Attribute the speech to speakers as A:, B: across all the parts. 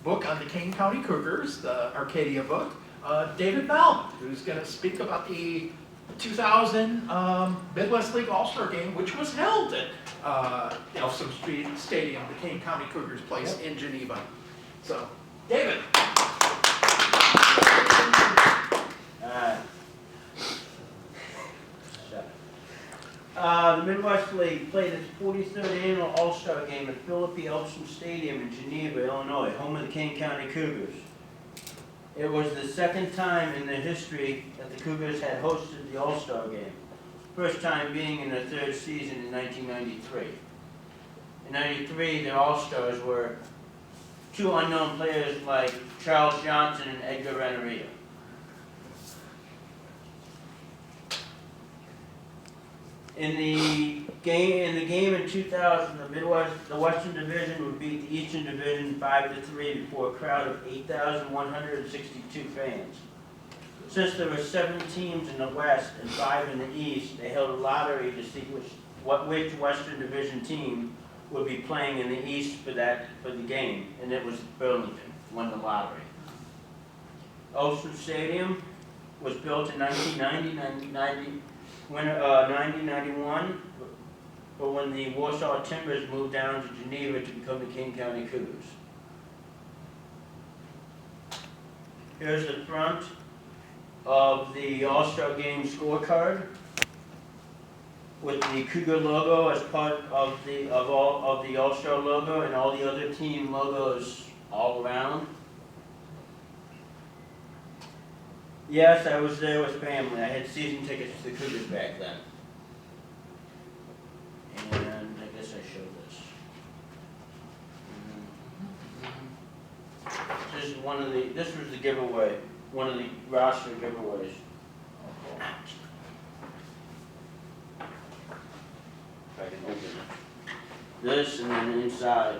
A: book on the Kane County Cougars, the Arcadia book, David Bell, who's going to speak about the 2000 Midwest League All-Star Game, which was held at Elsom Street Stadium, the Kane County Cougars place in Geneva. So, David.
B: The Midwest League played its 43rd annual All-Star Game at Philippi Elsom Stadium in Geneva, Illinois, home of the Kane County Cougars. It was the second time in their history that the Cougars had hosted the All-Star Game, first time being in their third season in 1993. In '93, their All-Stars were two unknown players like Charles Johnson and Edgar Renneria. In the game in 2000, the Western Division would beat the Eastern Division 5-3 before a crowd of 8,162 fans. Since there were 7 teams in the West and 5 in the East, they held a lottery to see which Western Division team would be playing in the East for the game, and it was Burlington won the lottery. Elsom Stadium was built in 1991, but when the Warsaw Timbers moved down to Geneva to become the Kane County Cougars. Here's the front of the All-Star Game scorecard with the Cougar logo as part of the All-Star logo and all the other team logos all around. Yes, I was there with family. I had season tickets to the Cougars back then. And I guess I showed this. This was the giveaway, one of the roster giveaways. If I can open it. This and then inside.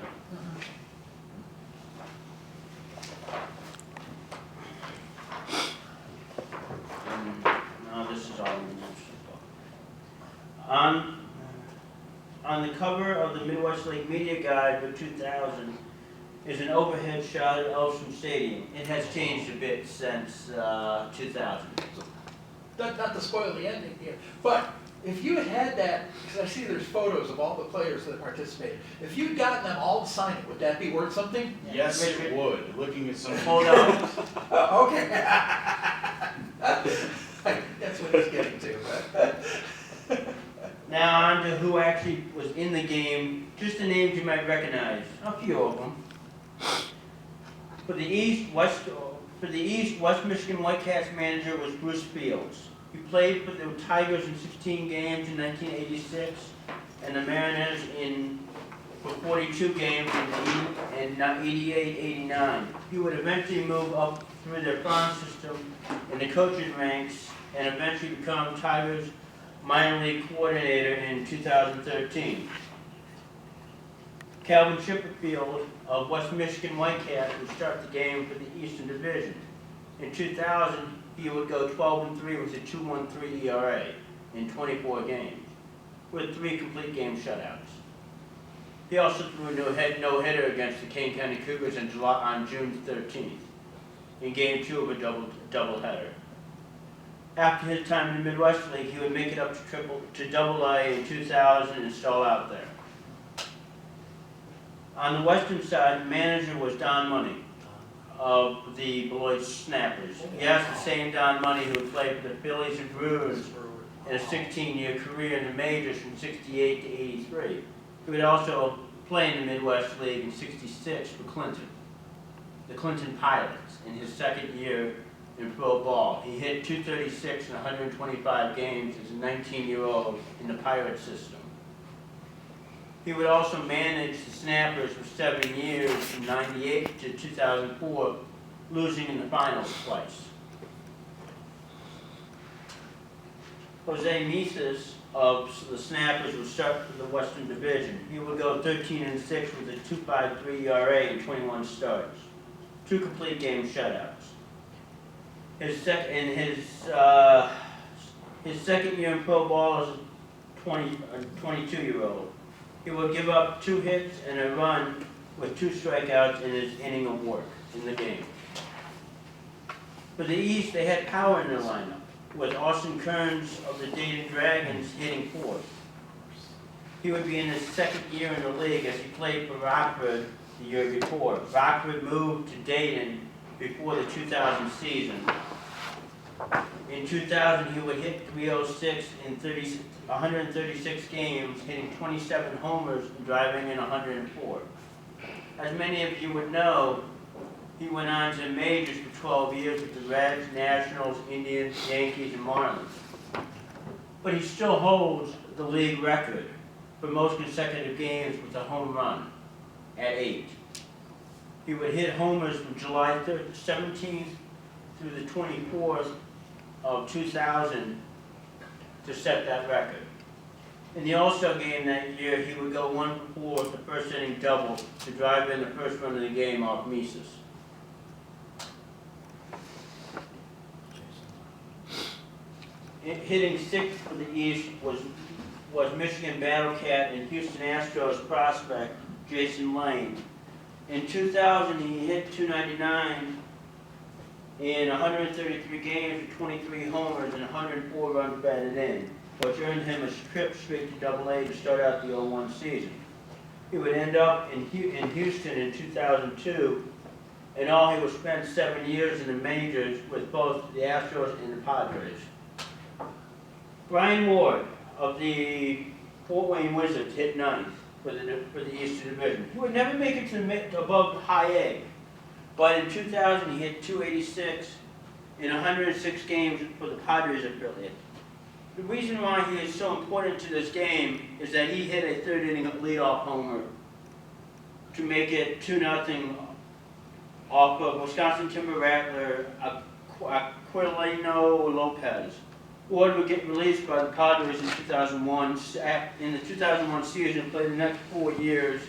B: This is all in the on the cover of the Midwest League Media Guide for 2000 is an overhead shot of Elsom Stadium. It has changed a bit since 2000.
A: Not to spoil the ending here, but if you had that, because I see there's photos of all the players that participated, if you'd gotten them all to sign it, would that be worth something?
C: Yes, it would. Looking at some.
B: Hold on.
A: Okay. That's what he's getting to.
B: Now on to who actually was in the game. Just the names you might recognize. A few of them. For the East, West Michigan Whitecats manager was Bruce Fields. He played for the Tigers in 16 games in 1986, and the Mariners for 42 games in 88-89. He would eventually move up through their farm system in the coaching ranks and eventually become Tigers minor league coordinator in 2013. Calvin Chipperfield of West Michigan Whitecats would start the game for the Eastern Division. In 2000, he would go 12-3 with a 2.13 ERA in 24 games, with 3 complete game shutouts. He also threw a no-hitter against the Kane County Cougars on June 13th, in Game 2 of a doubleheader. After his time in the Midwest League, he would make it up to Double-A in 2000 and stall out there. On the western side, manager was Don Money of the Beloit Snappers. Yes, the same Don Money who had played for the Phillies and Brewers in a 16-year career in the majors from 68 to 83. He would also play in the Midwest League in 66 for Clinton, the Clinton Pilots, in his second year in pro ball. He hit .236 in 125 games as a 19-year-old in the Pirate system. He would also manage the Snappers for 7 years from 98 to 2004, losing in the finals twice. Jose Misas of the Snappers would start for the Western Division. He would go 13-6 with a 2.53 ERA in 21 starts, 2 complete game shutouts. His second year in pro ball as a 22-year-old. He would give up 2 hits and a run with 2 strikeouts in his inning of work in the game. For the East, they had power in their lineup, with Austin Kearns of the Dayton Dragons hitting 4th. He would be in his 2nd year in the league as he played for Rockford the year before. Rockford moved to Dayton before the 2000 season. In 2000, he would hit .306 in 136 games, hitting 27 homers and driving in 104. As many of you would know, he went on to the majors for 12 years with the Reds, Nationals, Indians, Yankees, and Marlins. But he still holds the league record for most consecutive games with a home run at 8. He would hit homers from July 17th through the 24th of 2000 to set that record. In the All-Star game that year, he would go 1 for 4 with the first inning double to drive in the first run of the game off Mises. Hitting 6th for the East was Michigan Battle Cat and Houston Astros prospect Jason Lane. In 2000, he hit .299 in 133 games with 23 homers and 104 runs batted in, which earned him a trip straight to AA to start out the 01 season. He would end up in Houston in 2002. In all, he would spend 7 years in the majors with both the Astros and the Padres. Brian Ward of the Fort Wayne Wizards hit 9th for the Eastern Division. He would never make it to above high A, but in 2000 he hit .286 in 106 games for the Padres affiliate. The reason why he is so important to this game is that he hit a 3rd inning leadoff homer to make it 2-0 off of Wisconsin Timber Rattler Aquilino Lopez. Ward would get released by the Padres in 2001. In the 2001 season, played the next 4 years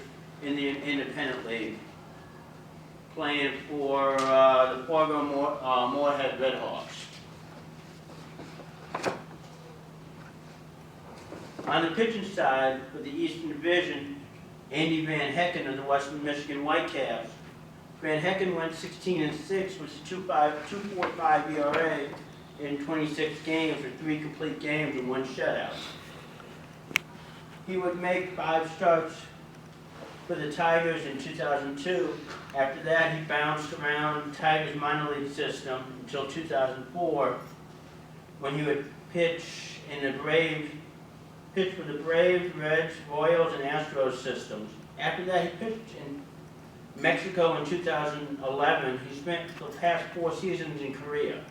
B: in the Independent League, playing for the Fargo Moorhead Redhawks. On the pitching side, for the Eastern Division, Andy Van Hecken of the Western Michigan Whitecaps. Van Hecken went 16-6 with a 2.45 ERA in 26 games with 3 complete games and 1 shutout. He would make 5 starts for the Tigers in 2002. After that, he bounced around the Tigers minor league system until 2004, when he would pitch for the Braves, Reds, Royals, and Astros systems. After that, he pitched in Mexico in 2011. He spent the past 4 seasons in Korea.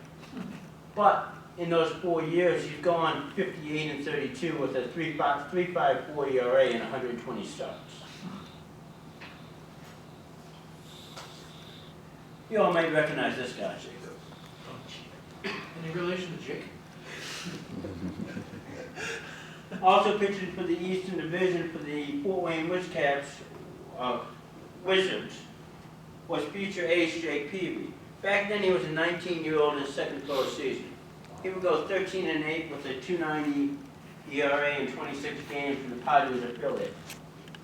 B: But in those 4 years, he's gone 58-32 with a 3.54 ERA and 120 starts. You all may recognize this guy.
A: Any relation to Jake?
B: Also pitching for the Eastern Division for the Fort Wayne Wizards was future ace Jake Peavy. Back then he was a 19-year-old in his 2nd pro season. He would go 13-8 with a 2.90 ERA in 26 games for the Padres affiliate.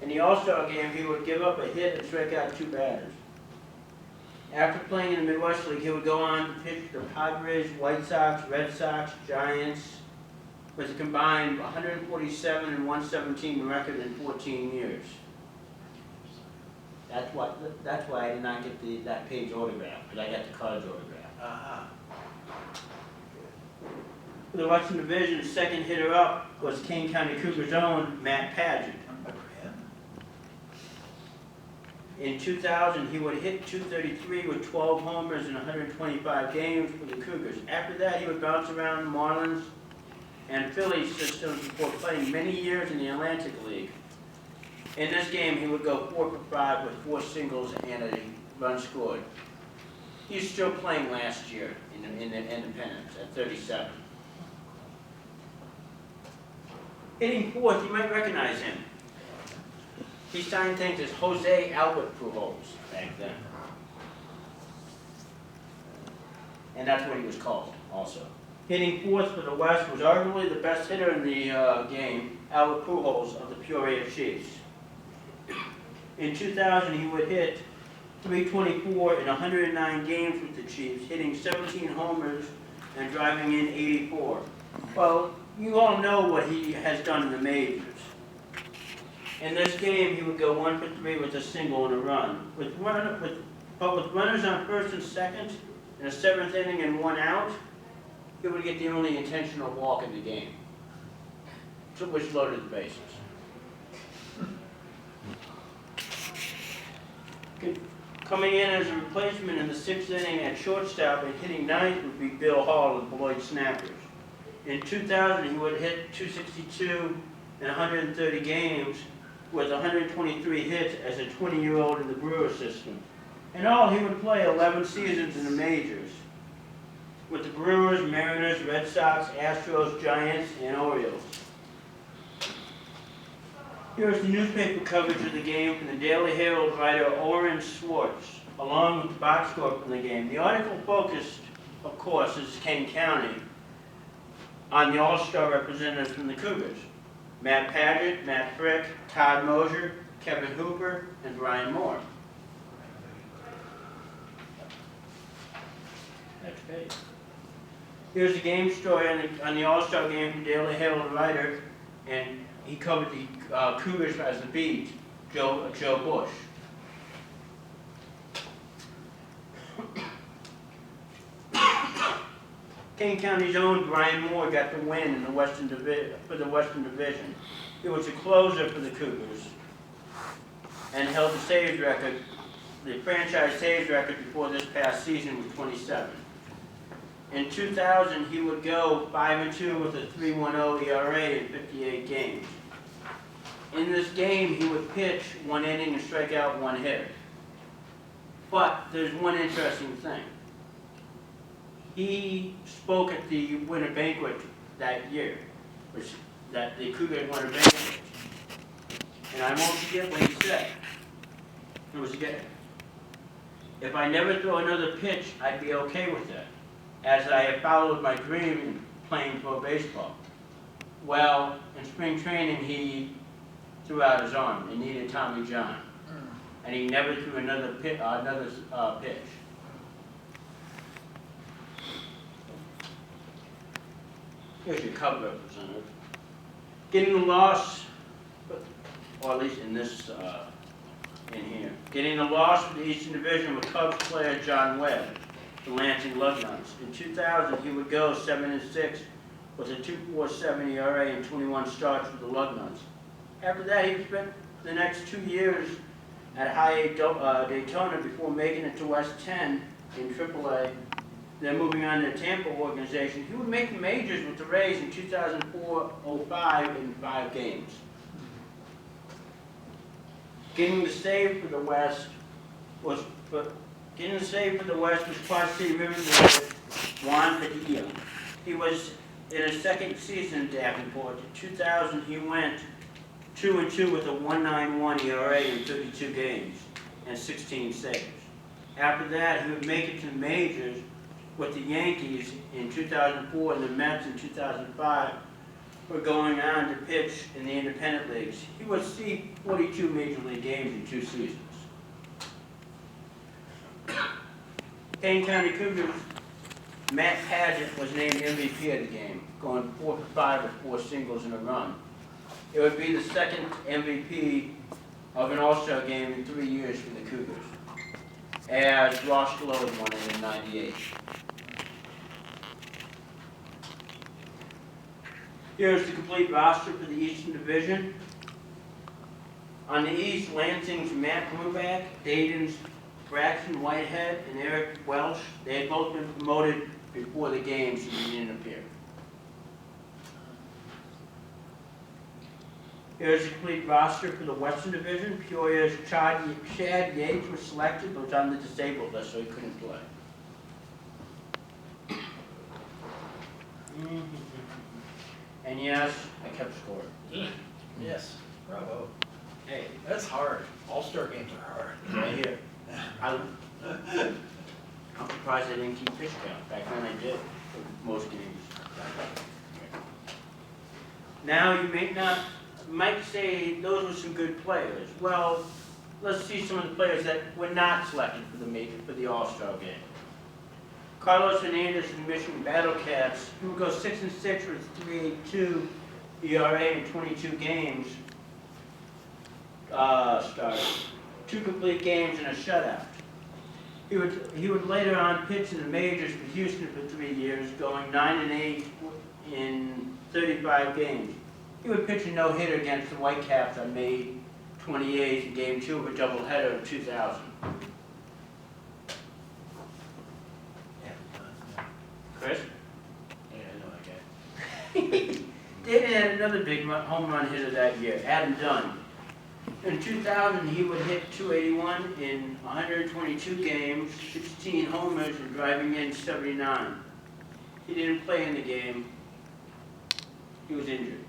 B: In the All-Star game, he would give up a hit and strike out 2 batters. After playing in the Midwest League, he would go on to pitch for the Padres, White Sox, Red Sox, Giants, with a combined 147 and 117 record in 14 years. That's why I did not get that page autographed, because I got the cards autographed.
A: Uh-huh.
B: For the Western Division, 2nd hitter up was Kane County Cougars' own Matt Padgett. In 2000, he would hit .233 with 12 homers in 125 games for the Cougars. After that, he would bounce around Marlins and Phillies systems before playing many years in the Atlantic League. In this game, he would go 4 for 5 with 4 singles and a run scored. He's still playing last year in the Independence at 37. Hitting 4th, you might recognize him. He signed things as Jose Albert Pujols back then. And that's what he was called also. Hitting 4th for the West was arguably the best hitter in the game, Albert Pujols of the Peoria Chiefs. In 2000, he would hit .324 in 109 games with the Chiefs, hitting 17 homers and driving in 84. Well, you all know what he has done in the majors. In this game, he would go 1 for 3 with a single and a run. But with runners on first and second, in a 7th inning and 1 out, he would get the only intentional walk in the game, which loaded the bases. Coming in as a replacement in the 6th inning at shortstop and hitting 9th would be Bill Hall of the Beloit Snappers. In 2000, he would hit .262 in 130 games with 123 hits as a 20-year-old in the Brewer system. In all, he would play 11 seasons in the majors with the Brewers, Mariners, Red Sox, Astros, Giants, and Orioles. Here's the newspaper coverage of the game from the Daily Herald writer Oren Schwartz, along with the box score from the game. The article focused, of course, as Kane County, on the all-star representatives from the Cougars: Matt Paget, Matt Frick, Todd Mosier, Kevin Hooper, and Brian Moore. Next page. Here's the game story on the all-star game from Daily Herald writer, and he covered the Cougars as the beat, Joe Bush. Kane County's own Brian Moore got the win in the Western Division. He was a closer for the Cougars and held the saves record, the franchise saves record before this past season with 27. In 2000, he would go 5-2 with a 3.10 ERA in 58 games. In this game, he would pitch 1 inning and strike out 1 hitter. But there's one interesting thing. He spoke at the winter banquet that year, that the Cougars winter banquet. And I won't forget what he said. It was, if I never throw another pitch, I'd be okay with that, as I have followed my dream in playing pro baseball. Well, in spring training, he threw out his arm and needed Tommy John, and he never threw another pitch. Here's your Cub representative. Getting the loss, or at least in this, in here. Getting the loss for the Eastern Division with Cubs player John Webb, the Lansing Lugnuts. In 2000, he would go 7-6 with a 2.47 ERA and 21 starts with the Lugnuts. After that, he spent the next 2 years at High A Daytona before making it to West 10 in AAA. Then moving on to the Tampa organization, he would make the majors with the Rays in 2004-05 in 5 games. Getting the save for the West was Quad City River Juan Padilla. He was in his 2nd season in Davenport. In 2000, he went 2-2 with a 1.91 ERA in 32 games and 16 saves. After that, he would make it to the majors with the Yankees in 2004 and the Mets in 2005, were going on to pitch in the independent leagues. He would see 42 major league games in 2 seasons. Kane County Cougars, Matt Paget was named MVP of the game, going 4 for 5 with 4 singles and a run. It would be the 2nd MVP of an All-Star game in 3 years for the Cougars, as Ross Glode won it in '98. Here's the complete roster for the Eastern Division. On the East, Lansing's Matt Bruback, Dayton's Braxton Whitehead, and Eric Welsh. They had both been promoted before the game, so they didn't appear. Here's the complete roster for the Western Division. Peoria's Chad Yates was selected, but was on the disabled list, so he couldn't play. And yes, I kept score.
A: Yes, bravo.
B: Hey,
A: That's hard. All-star games are hard.
B: right here. I'm surprised I didn't keep pitch count. Back then I did for most games. Now you might say those were some good players. Well, let's see some of the players that were not selected for the All-Star game. Carlos Hernandez in the Michigan Battle Cats, he would go 6-6 with 3.82 ERA in 22 games. Starts 2 complete games and a shutout. He would later on pitch in the majors for Houston for 3 years, going 9-8 in 35 games. He would pitch a no-hitter against the Whitecaps on May 28th in Game 2 of a doubleheader of 2000. Chris?
C: Yeah, I know that guy.
B: David had another big home run hitter that year, Adam Dunn. In 2000, he would hit .281 in 122 games, 16 homers, and driving in 79. He didn't play in the game. He was injured.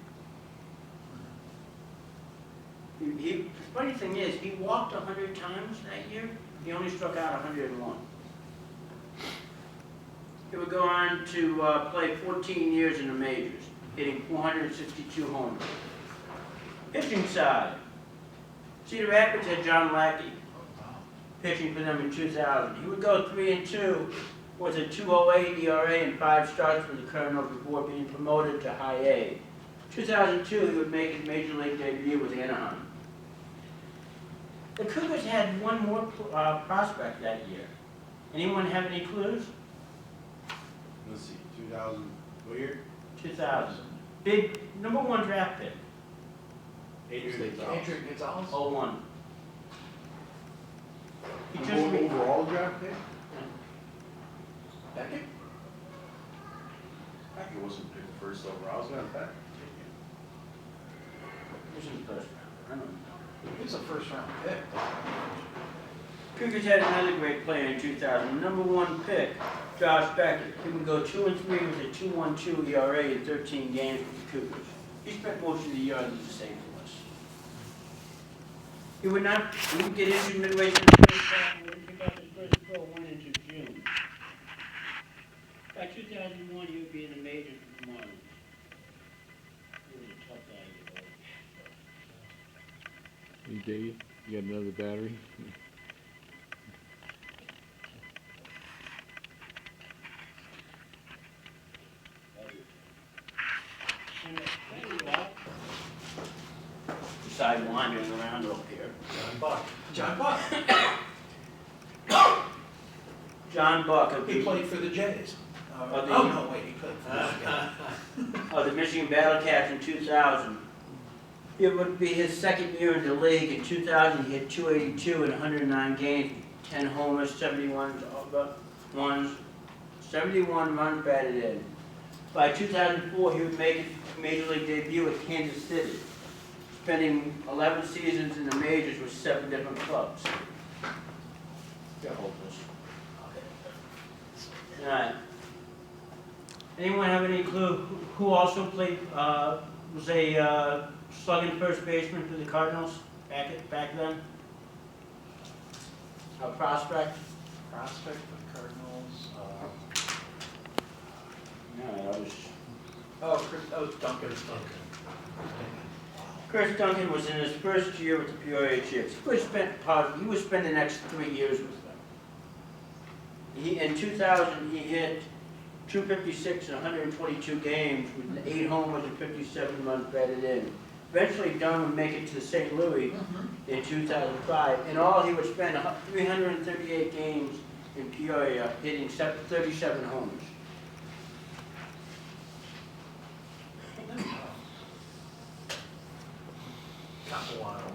B: The funny thing is, he walked 100 times that year. He only struck out 101. He would go on to play 14 years in the majors, hitting 462 homers. Pitching side, Cedar Rapids had John Lackey pitching for them in 2000. He would go 3-2 with a 2.08 ERA and 5 starts for the Cardinals before being promoted to High A. 2002, he would make his major league debut with Anaheim. The Cougars had one more prospect that year. Anyone have any clues?
C: Let's see, 2000, what year?
B: 2000. Big #1 draft pick.
C: Adrian Gonzalez.
A: Adrian Gonzalez?
B: 01. He just
C: Overall draft pick?
A: Beckett?
C: Beckett wasn't picked first overall. I was gonna bet.
B: was in the first round. I don't know.
A: He was a first-round pick.
B: Cougars had another great player in 2000. #1 pick, Josh Beckett. He would go 2-3 with a 2.12 ERA in 13 games with the Cougars. He spent most of the year under the St. Louis. He would get injured midway through the first half and wouldn't pick up his first pro win until June. By 2001, he would be in the majors with the Marlins. He was a tough guy to get over.
D: Hey Dave, you got another battery?
B: Beside wandering around over here.
A: John Buck. John Buck.
B: John Buck
A: He played for the Jays.
B: Oh, the-
A: Oh, no, wait, he played for the
B: of the Michigan Battle Cats in 2000. It would be his second year in the league. In 2000, he hit .282 in 109 games, 10 homers, 71 runs batted in. By 2004, he would make his major league debut at Kansas City, spending 11 seasons in the majors with 7 different clubs. You're hopeless. All right. Anyone have any clue who also played, was a slugging first baseman for the Cardinals back then? A prospect?
A: prospect for the Cardinals.
B: No, that was.
A: Duncan.
B: Chris Duncan was in his first year with the Peoria Chiefs. He would spend the next 3 years with them. In 2000, he hit .256 in 122 games with 8 homers and 57 runs batted in. Eventually, Dunn would make it to St. Louis in 2005. In all, he would spend 338 games in Peoria, hitting 37 homers.
A: Capuano.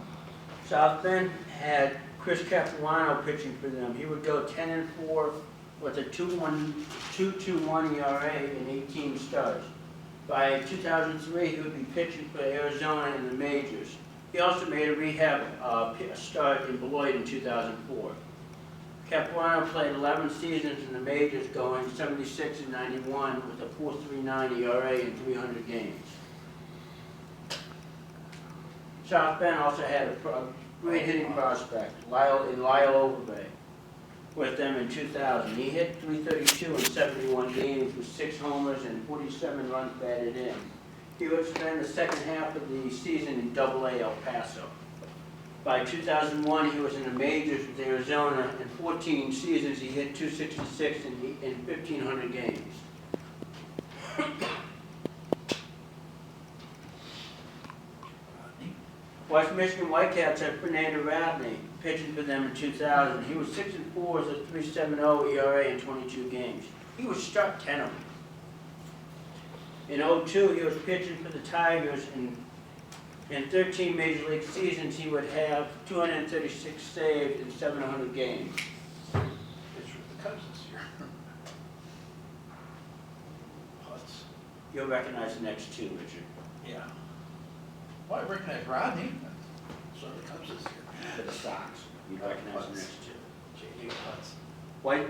B: South Bend had Chris Capuano pitching for them. He would go 10-4 with a 2.21 ERA in 18 starts. By 2003, he would be pitching for Arizona in the majors. He also made a rehab start in Beloit in 2004. Capuano played 11 seasons in the majors, going 76-91 with a 4.39 ERA in 300 games. South Bend also had a great hitting prospect, Lyle Overbay, with them in 2000. He hit .332 in 71 games with 6 homers and 47 runs batted in. He would spend the second half of the season in Double-A El Paso. By 2001, he was in the majors with Arizona. In 14 seasons, he hit .266 in 1,500 games. West Michigan Whitecaps had Fernando Radney pitching for them in 2000. He was 6-4 with a 3.70 ERA in 22 games. He was struck 10 of them. In 2002, he was pitching for the Tigers. In 13 Major League seasons, he would have 236 saves in 700 games.
A: It's with the Cubs this year. Putz.
B: You'll recognize the next two, Richard,
A: Yeah. Well, I recognize Rodney. So the Cubs this year.
B: for the Sox. You'll recognize the next two.
A: J.D. Putz.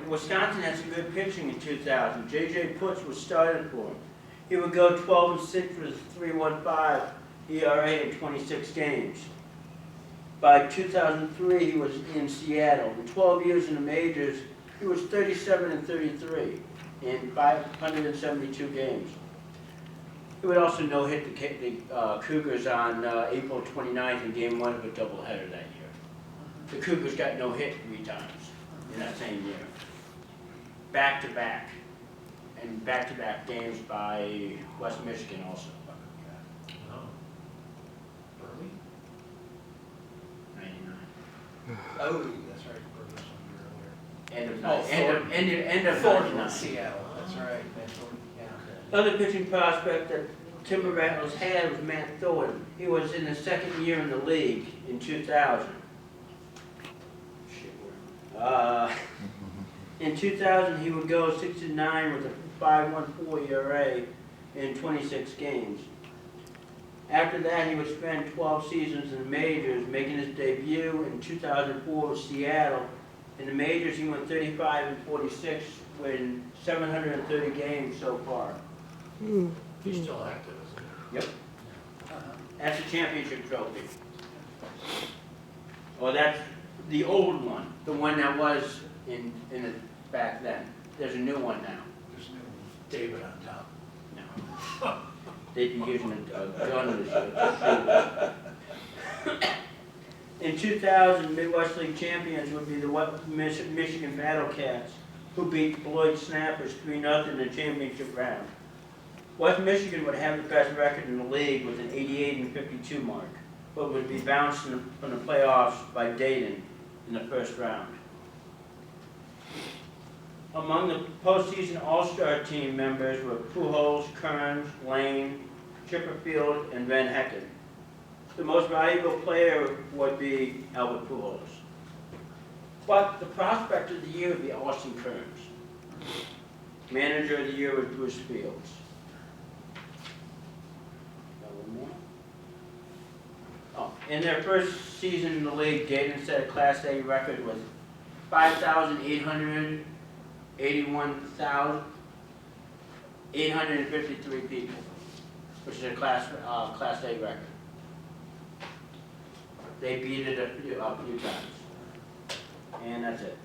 B: Wisconsin had some good pitching in 2000. J.J. Putz was starting for him. He would go 12-6 with a 3.15 ERA in 26 games. By 2003, he was in Seattle. In 12 years in the majors, he was 37-33 in 572 games. He would also no-hit the Cougars on April 29th in Game 1 of a doubleheader that year. The Cougars got no-hit 3 times in that same year. Back-to-back. And back-to-back games by West Michigan also.
A: Burley?
B: 99.
A: Oh, that's right. Burley was 1 year earlier.
B: End of,
A: Oh,
B: end of
A: Thornton,
B: 99.
A: Seattle. That's right. Matt Thornton. Yeah.
B: Other pitching prospect that Timber Rattlers had was Matt Thornton. He was in his second year in the league in 2000. In 2000, he would go 6-9 with a 5.14 ERA in 26 games. After that, he would spend 12 seasons in the majors, making his debut in 2004 with Seattle. In the majors, he went 35-46, winning 730 games so far.
A: He's still active, isn't he?
B: Yep. That's a championship trophy. Well, that's the old one, the one that was in the back then. There's a new one now.
A: There's new David on top.
B: No. They'd be using a gun to shoot. In 2000, Midwest League champions would be the Michigan Battlecats, who beat Beloit Snappers 3-0 in the championship round. West Michigan would have the best record in the league with an 88-52 mark, but would be bounced from the playoffs by Dayton in the first round. Among the postseason All-Star team members were Pujols, Kearns, Lane, Chipperfield, and Van Hecken. The most valuable player would be Albert Pujols. But the prospect of the year would be Austin Kearns. Manager of the year was Bruce Fields. In their first season in the league, Dayton set a Class A record with 5,853 people, which is a Class A record. They beat it a few times. And that's it.